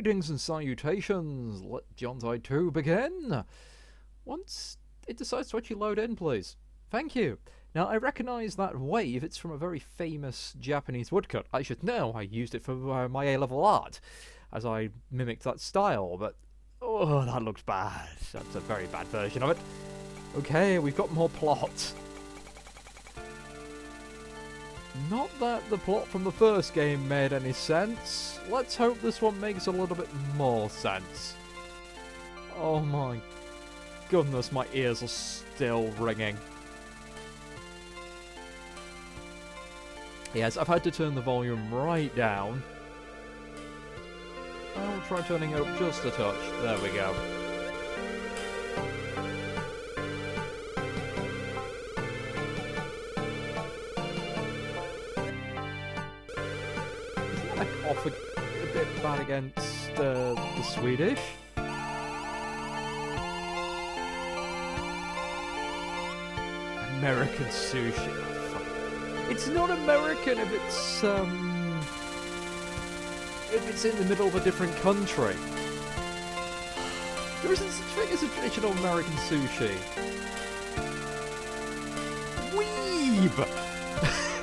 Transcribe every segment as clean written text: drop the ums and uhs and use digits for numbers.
Greetings and salutations. Let Joutai 2 begin. Once it decides to actually load in, please. Thank you. Now, I recognise that wave. It's from a very famous Japanese woodcut. I should know. I used it for my A-level art, as I mimicked that style, but... oh, that looks bad. That's a very bad version of it. Okay, we've got more plot. Not that the plot from the first game made any sense. Let's hope this one makes a little bit more sense. Oh my goodness, my ears are still ringing. Yes, I've had to turn the volume right down. I'll try turning it up just a touch. There we go. Isn't that off a bit bad against the Swedish? American sushi. It's not American if it's in the middle of a different country. There isn't such thing as a traditional American sushi. Weeb!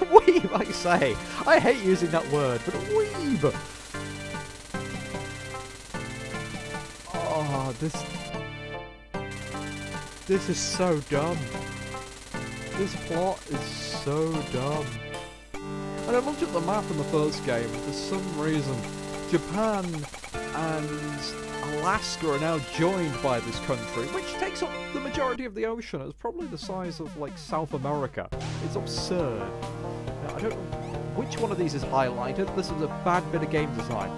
Weeb, I say. I hate using that word, but weeb! Oh, this is so dumb. This plot is so dumb. And I looked at the map in the first game, for some reason, Japan and Alaska are now joined by this country, which takes up the majority of the ocean. It's probably the size of, like, South America. It's absurd. Now, I don't know which one of these is highlighted. This is a bad bit of game design.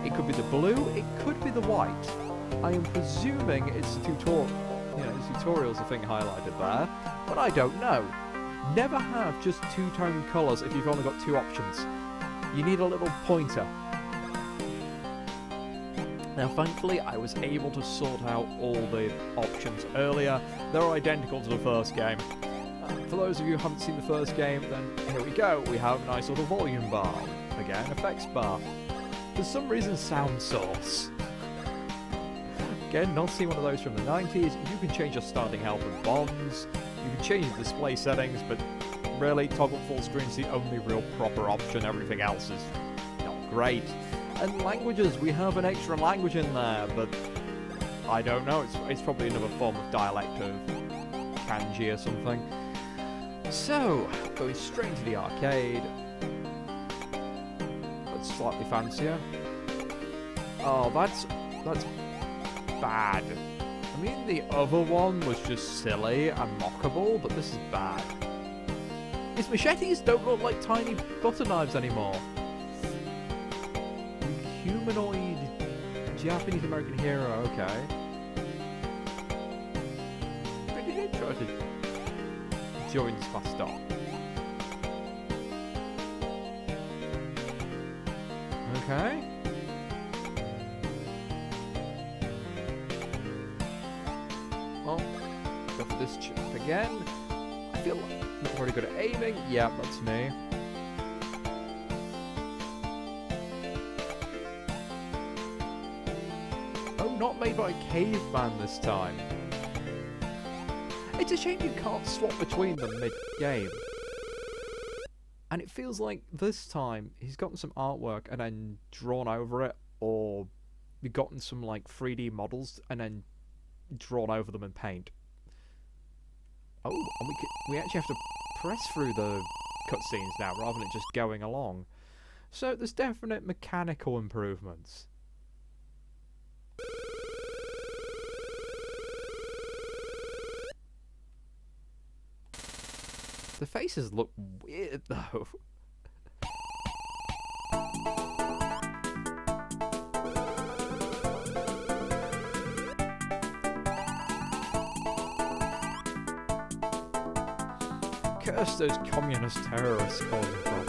It could be the blue, it could be the white. I am presuming it's the tutorial. You know, the tutorial's the thing highlighted there, but I don't know. Never have just two-tone colours if you've only got two options. You need a little pointer. Now, thankfully, I was able to sort out all the options earlier. They're identical to the first game. For those of you who haven't seen the first game, then here we go. We have a nice little volume bar. Again, effects bar. For some reason, sound source. Again, not seen one of those from the 90s. You can change your starting health and bombs. You can change the display settings, but really, toggle full screen is the only real proper option. Everything else is not great. And languages, we have an extra language in there, but I don't know. It's probably another form of dialect of kanji or something. So, going straight into the arcade. That's slightly fancier. Oh, that's bad. I mean, the other one was just silly and mockable, but this is bad. His machetes don't look like tiny butter knives anymore. Humanoid Japanese American hero, okay. But he did try to join this fast stop. Okay. Well, go for this chip again. I feel like I'm not very good at aiming. Yeah, that's me. Oh, not made by a caveman this time. It's a shame you can't swap between them mid-game. And it feels like this time he's gotten some artwork and then drawn over it, or we've gotten some like 3D models and then drawn over them in paint. Oh, and we actually have to press through the cutscenes now rather than just going along. So there's definite mechanical improvements. The faces look weird though. Curse those communist terrorists causing problems.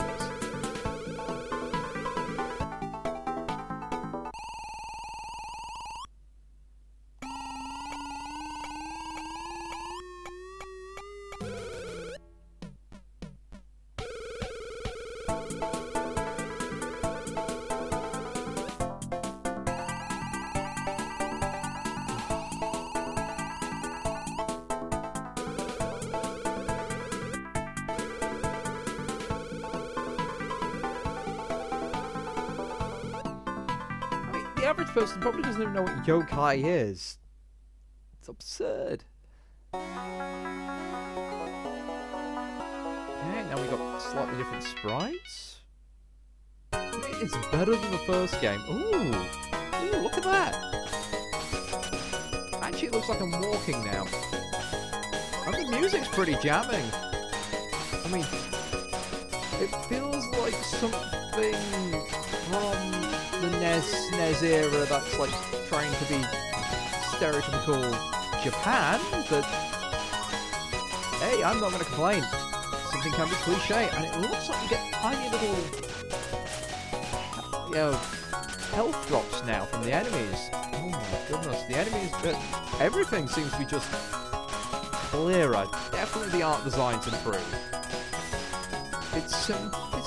the average person probably doesn't even know what yokai is. It's absurd. Okay, now we've got slightly different sprites. It's better than the first game. Ooh, look at that. Actually, it looks like I'm walking now. And the music's pretty jamming. I mean, it feels like something from the NES era that's like trying to be stereotypical Japan, but hey, I'm not going to complain. Something can be cliche, and it looks like you get tiny little, health drops now from the enemies. Oh my goodness, the enemies, everything seems to be just clearer. Definitely the art design's improved. It's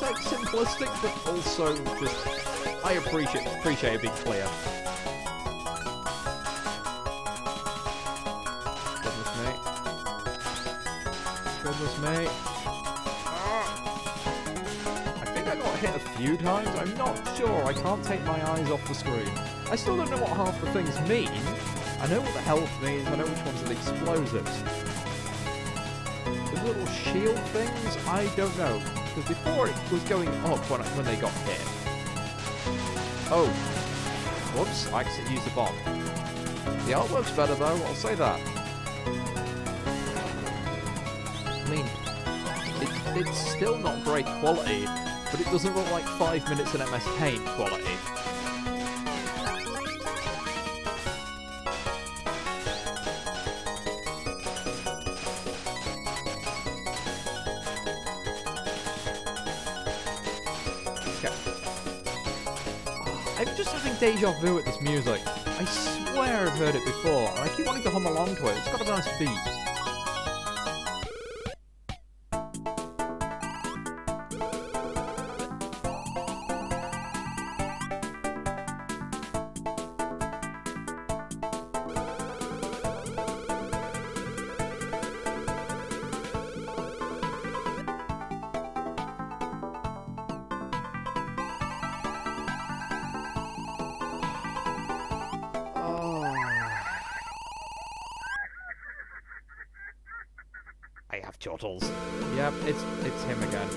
like simplistic, but also just, I appreciate it being clear. Goodness me. I think I got hit a few times. I'm not sure. I can't take my eyes off the screen. I still don't know what half the things mean. I know what the health means. I know which ones are the explosives. The little shield things, I don't know. Because before it was going up when they got hit. Oh. Whoops. I accidentally used the bomb. The artwork's better though, I'll say that. I mean, it's still not great quality, but it doesn't look like 5 minutes in MS Paint quality. Okay. I'm just having deja vu with this music. I swear I've heard it before, and I keep wanting to hum along to it. It's got a nice beat. I have turtles. Yep, it's him again.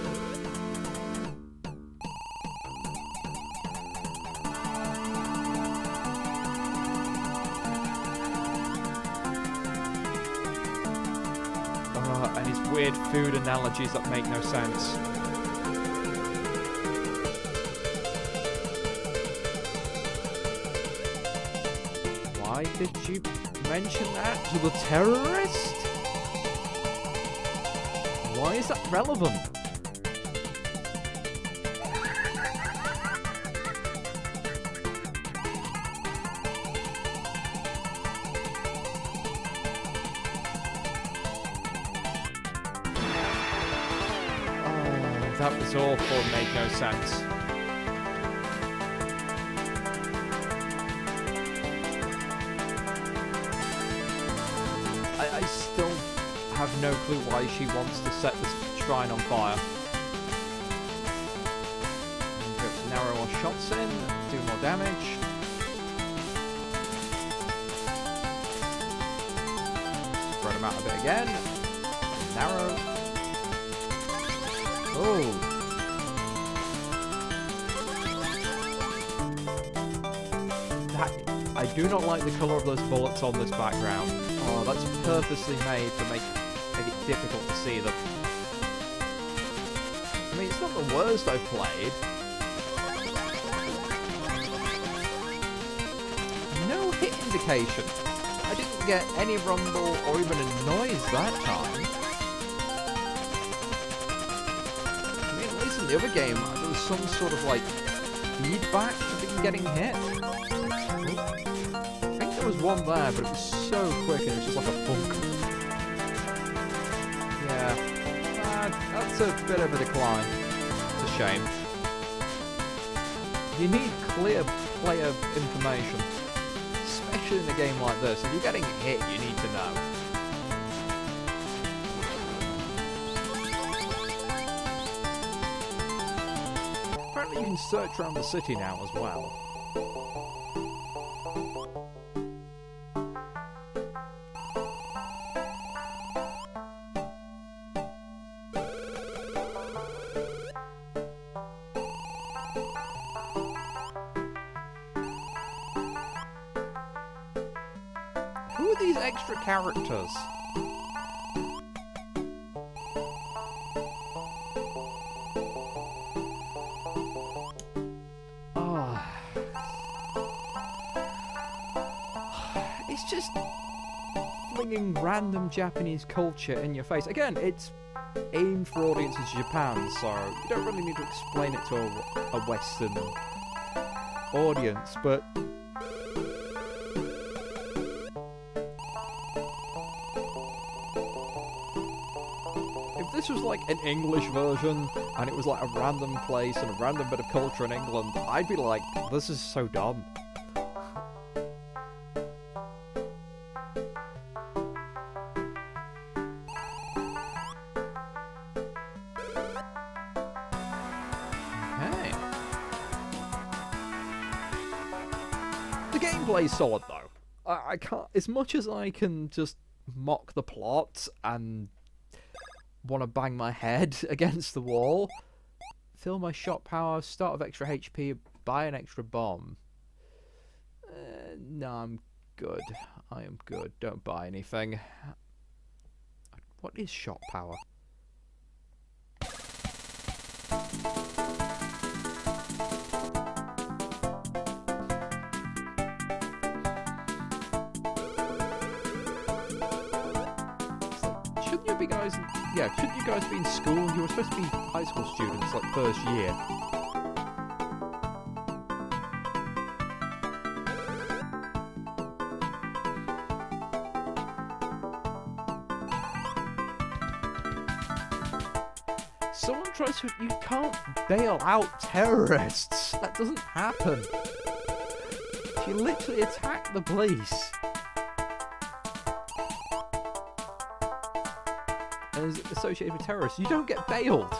And his weird food analogies that make no sense. Why did you mention that to the terrorist? Why is that relevant? Oh, that was awful and made no sense. I still have no clue why she wants to set this shrine on fire. Get some narrower shots in, do more damage. Spread them out a bit again. Narrow. Oh. I do not like the colour of those bullets on this background. Oh, that's purposely made to make it difficult to see them. I mean, it's not the worst I've played. No hit indication. I didn't get any rumble or even a noise that time. I mean, at least in the other game, there was some sort of, like, feedback to getting hit. There was one there, but it was so quick and it was just like a funk. Yeah, that's a bit of a decline. It's a shame. You need clear player information, especially in a game like this. If you're getting hit, you need to know. Apparently you can search around the city now as well. these extra characters? Oh. It's just flinging random Japanese culture in your face. Again, it's aimed for audiences in Japan, so you don't really need to explain it to a Western audience, but if this was like an English version and it was like a random place and a random bit of culture in England, I'd be like, this is so dumb. Gameplay's solid though. I can't, as much as I can just mock the plot and want to bang my head against the wall, fill my shot power, start with extra HP, buy an extra bomb. No, I'm good. I am good. Don't buy anything. What is shot power? Shouldn't you guys be in school? You were supposed to be high school students, like first year. Someone tries to... You can't bail out terrorists. That doesn't happen. She literally attacked the police. And is associated with terrorists. You don't get bailed.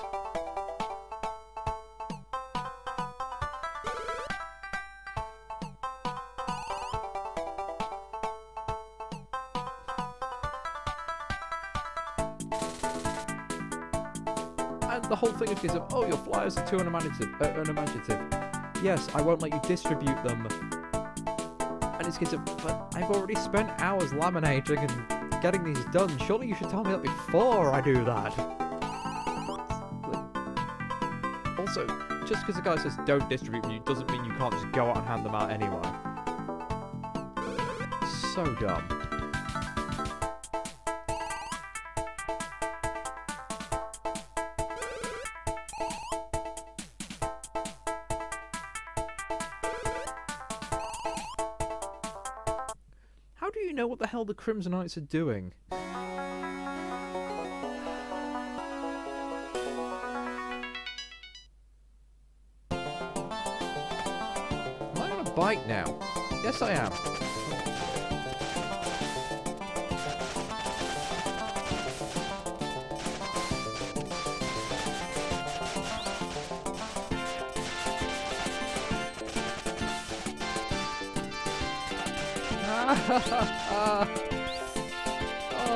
And the whole thing is because of, oh, your flyers are too unimaginative. Yes, I won't let you distribute them. And it's because of, but I've already spent hours laminating and getting these done. Surely you should tell me that before I do that. Also, just because the guy says don't distribute them, doesn't mean you can't just go out and hand them out anyway. So dumb. How do you know what the hell the Crimsonites are doing? Am I on a bike now? Yes, I am.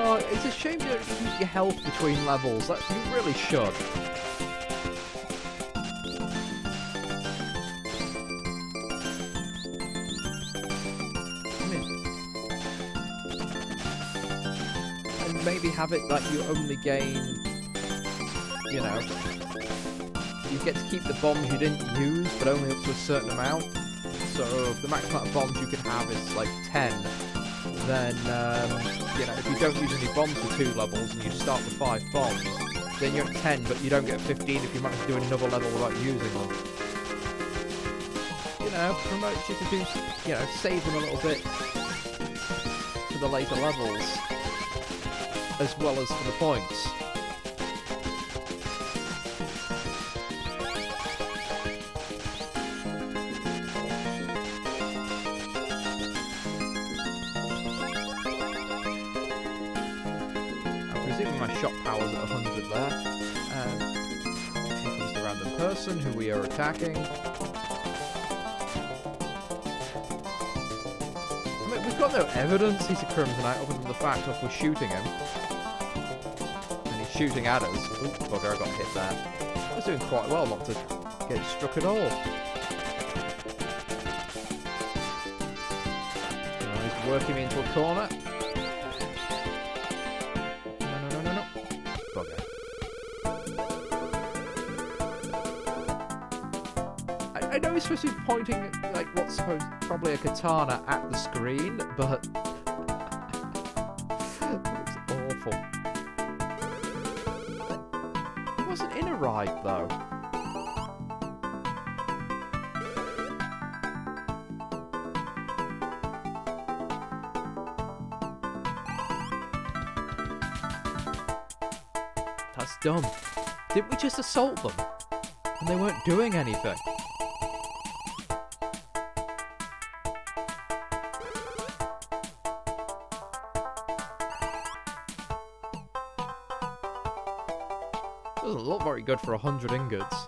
Oh, it's a shame you don't use your health between levels. That you really should. And maybe have it that you only gain, you know, you get to keep the bombs you didn't use, but only up to a certain amount. So if the max amount of bombs you can have is like 10, then, you know, if you don't use any bombs for 2 levels and you start with 5 bombs, then you're at 10, but you don't get 15 if you manage to do another level without using them. You know, promotes you to do, you know, save them a little bit for the later levels, as well as for the points. My shot power's at 100 there, and here comes the random person who we are attacking. I mean, we've got no evidence he's a Crimsonite other than the fact of we're shooting him, and he's shooting at us. Ooh, bugger, I got hit there. I was doing quite well not to get struck at all. He's working me into a corner. I know he's supposed to be pointing like what's supposed probably a katana at the screen, but it looks awful. It wasn't in a ride though. That's dumb. Didn't we just assault them? And they weren't doing anything. Doesn't look very good for 100 ingots.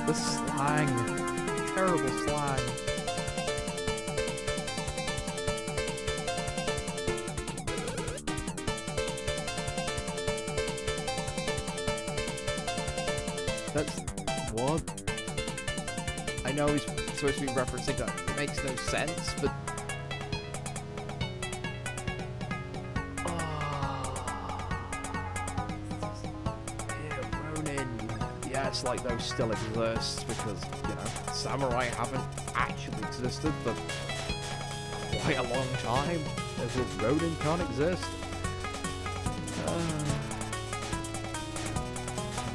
The slang. Terrible slang. That's... what? I know he's supposed to be referencing that. It makes no sense, but... It's like those still exist because, you know, samurai haven't actually existed for quite a long time, as if Ronin can't exist.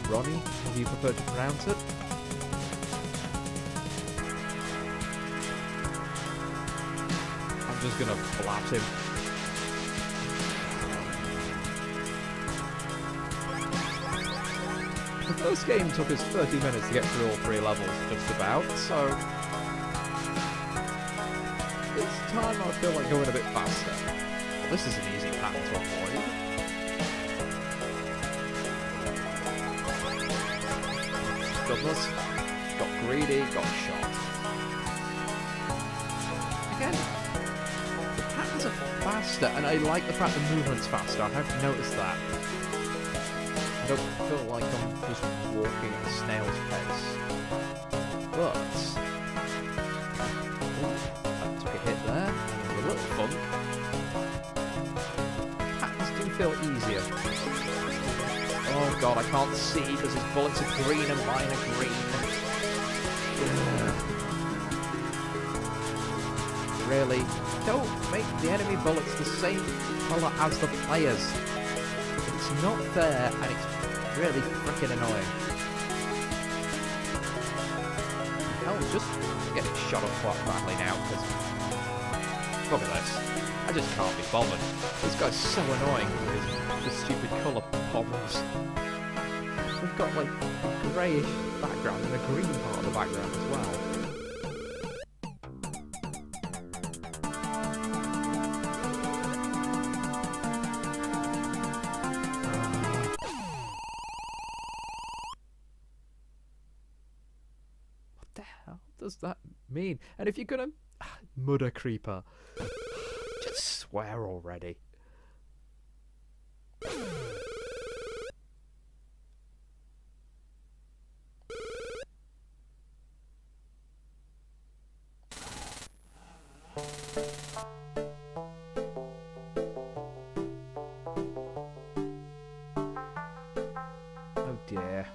Ronnie, how do you prefer to pronounce it? I'm just gonna blast him. The first game took us 30 minutes to get through all 3 levels, just about, so... this time I feel like going a bit faster. Well, this is an easy pattern to avoid. Goodness. Got greedy, got shot. Again, the patterns are faster, and I like the fact the movement's faster. I have noticed that. I don't feel like I'm just walking at a snail's pace. But... I took a hit there. A little fun. Patterns do feel easier. Oh god, I can't see because his bullets are green and mine are green. Really, don't make the enemy bullets the same colour as the players. It's not fair and it's really freaking annoying. Hell, just get it shot up quite badly now, because... look at this. I just can't be bothered. This guy's so annoying with his stupid colour bombs. We've got, like, a greyish background and a green part of the background as well. Does that mean? And if you're gonna murder creeper, just swear already. Oh dear.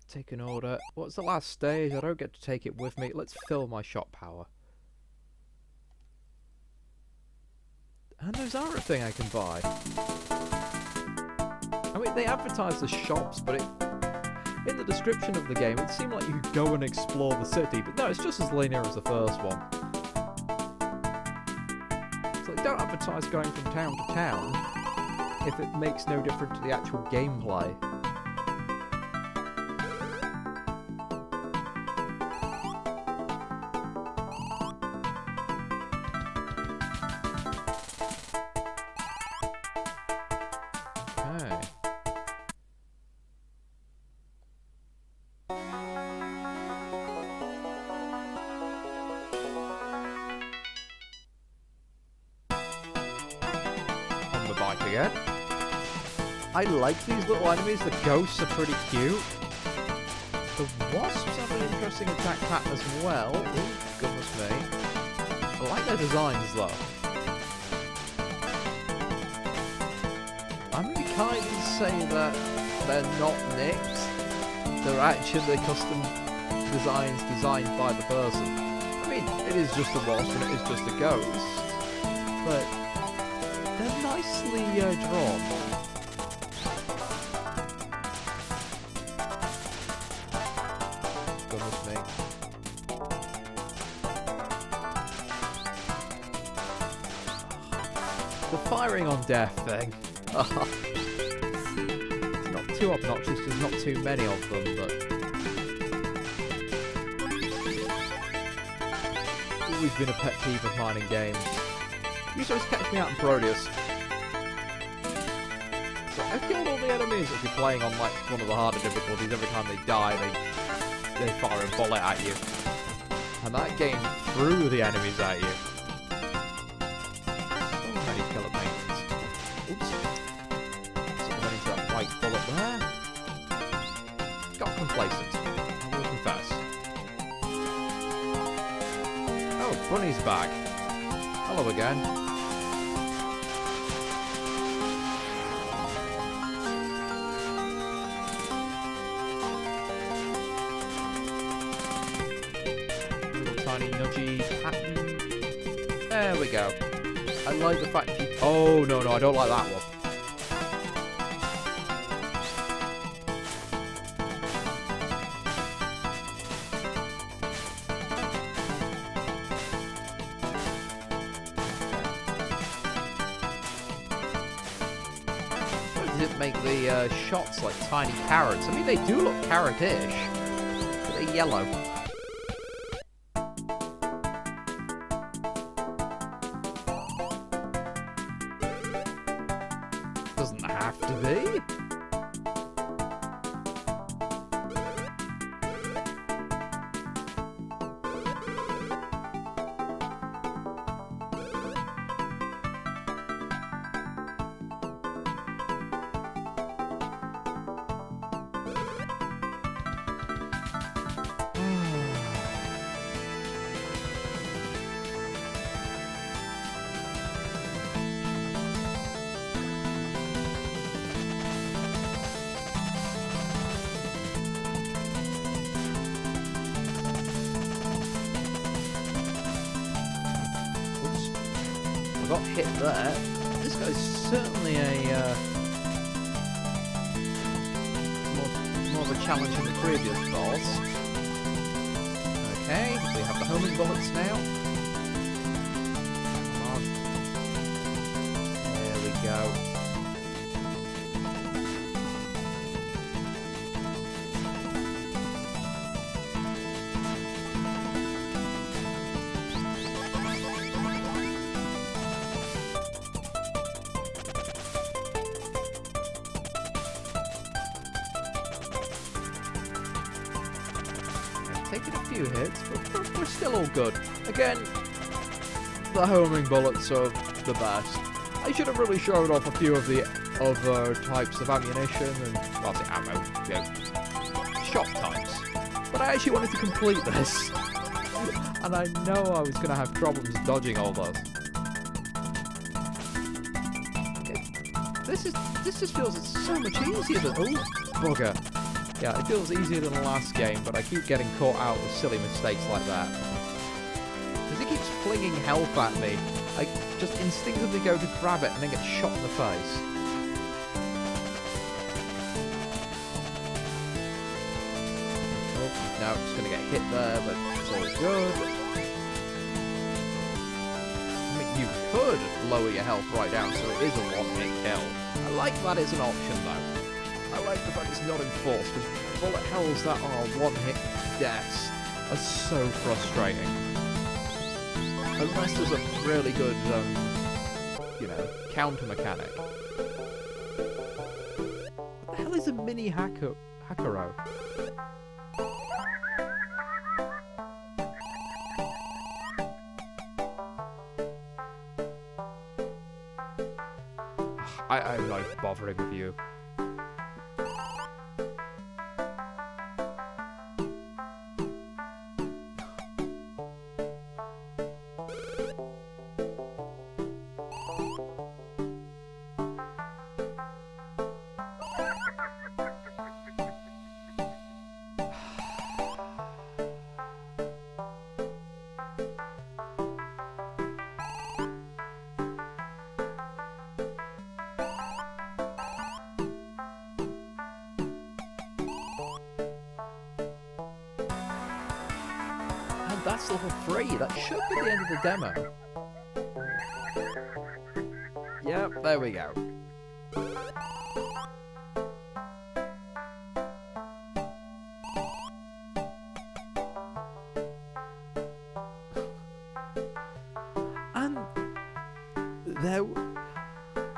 Take an order. What's the last stage? I don't get to take it with me. Let's fill my shop power. And those are a thing I can buy. I mean, they advertise the shops, but in the description of the game, it seemed like you could go and explore the city, but no, it's just as linear as the first one. So they don't advertise going from town to town if it makes no difference to the actual gameplay. Bike again. I like these little enemies. The ghosts are pretty cute. The wasps have an interesting attack pattern as well. Oh, goodness me. I like their designs though. I'm really kind to say that they're not nicked. They're actually custom designs designed by the person. I mean, it is just a wasp and it is just a ghost. But they're nicely drawn. Goodness me. The firing on death thing. It's not too obnoxious, there's not too many of them, but always been a pet peeve of mine in games. Used to always catch me out in Paraided. So I've killed all the enemies if you're playing on like one of the harder difficulties. Every time they die, they fire a bullet at you. And that game threw the enemies at you. So many killer paintings. Oops. So I went into that white bullet there. Got complacent, I will confess. Oh, Bunny's back. Hello again. Little tiny nudgy pattern. There we go. I like the fact that you... Oh, no, I don't like that one. It make the shots like tiny carrots. I mean, they do look carrotish, but they're yellow. Doesn't have to be. Got hit there. This guy's certainly a more of a challenge than the previous boss. Okay, we have the homing bullets now. Come on. There we go. Taking a few hits, but we're still all good. Again, the homing bullets are the best. I should have really showed off a few of the other types of ammunition and, well, I say ammo, shot types. But I actually wanted to complete this. And I know I was going to have problems dodging all those. Okay. This just feels so much easier than... Oh, bugger. Yeah, it feels easier than the last game, but I keep getting caught out with silly mistakes like that. Because it keeps flinging health at me. I just instinctively go to grab it and then get shot in the face. No, just going to get hit there, but it's all good. I mean, you could lower your health right down so it is a one-hit kill. I like that as an option, though. I like the fact it's not enforced, because bullet hells that are one-hit deaths are so frustrating. Unless there's a really good, you know, counter mechanic. What the hell is a mini hackero? I'm not even bothering with you. That's level 3. That should be the end of the demo. Yep, there we go. And there...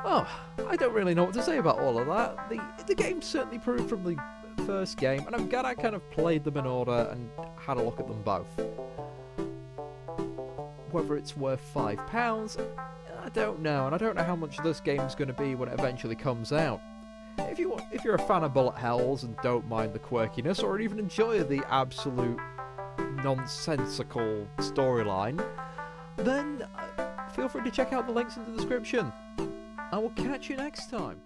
Oh, I don't really know what to say about all of that. The game certainly proved from the first game, and I'm glad I kind of played them in order and had a look at them both. Whether it's worth £5, I don't know, and I don't know how much this game's going to be when it eventually comes out. If you're a fan of bullet hells and don't mind the quirkiness, or even enjoy the absolute nonsensical storyline, then feel free to check out the links in the description. I will catch you next time.